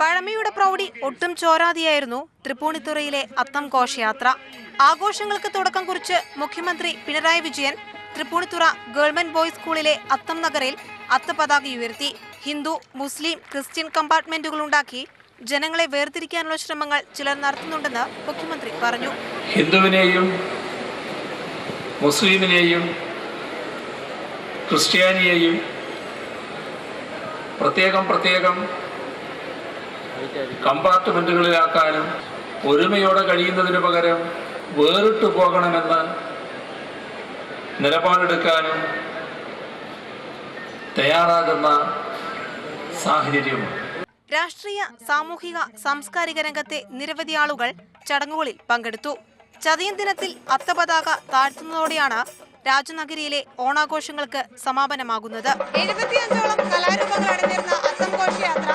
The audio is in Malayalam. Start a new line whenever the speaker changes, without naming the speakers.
പഴമയുടെ പ്രൗഢി ഒട്ടും ചോരാതെയായിരുന്നു തൃപ്പൂണിത്തുറയിലെ അത്തം ഘോഷയാത്ര. ആഘോഷങ്ങൾക്ക് തുടക്കം കുറിച്ച് മുഖ്യമന്ത്രി പിണറായി വിജയൻ തൃപ്പൂണിത്തുറ ഗവൺമെന്റ് ബോയ്സ് സ്കൂളിലെ അത്തം നഗറിൽ അത്തപതാക ഉയർത്തി. ഹിന്ദു, മുസ്ലിം, ക്രിസ്ത്യൻ കമ്പാർട്ട്മെന്റുകളുണ്ടാക്കി ജനങ്ങളെ വേർതിരിക്കാനുള്ള ശ്രമങ്ങൾ ചിലർ നടത്തുന്നുണ്ടെന്ന് മുഖ്യമന്ത്രി പറഞ്ഞു.
ഹിന്ദുവിനെയും മുസ്ലിമിനെയും ക്രിസ്ത്യാനിയെയും പ്രത്യേകം കമ്പാർട്ട്മെന്റുകളിലാക്കാനും ഒരുമയോടെ കഴിയുന്നതിനു പകരം വേറിട്ടു പോകണമെന്ന് നിലപാടെടുക്കാനും തയ്യാറാകുന്ന സാഹചര്യമുണ്ട്.
രാഷ്ട്രീയ, സാമൂഹിക, സാംസ്കാരിക രംഗത്തെ നിരവധി ആളുകൾ ചടങ്ങുകളിൽ പങ്കെടുത്തു. ചതയം ദിനത്തിൽ അത്തപതാക താഴ്ത്തുന്നതോടെയാണ് രാജനഗരിയിലെ ഓണാഘോഷങ്ങൾക്ക് സമാപനമാകുന്നത്. 75ഓളം കലാരൂപങ്ങൾ അണിനിരുന്ന അത്തം ഘോഷയാത്ര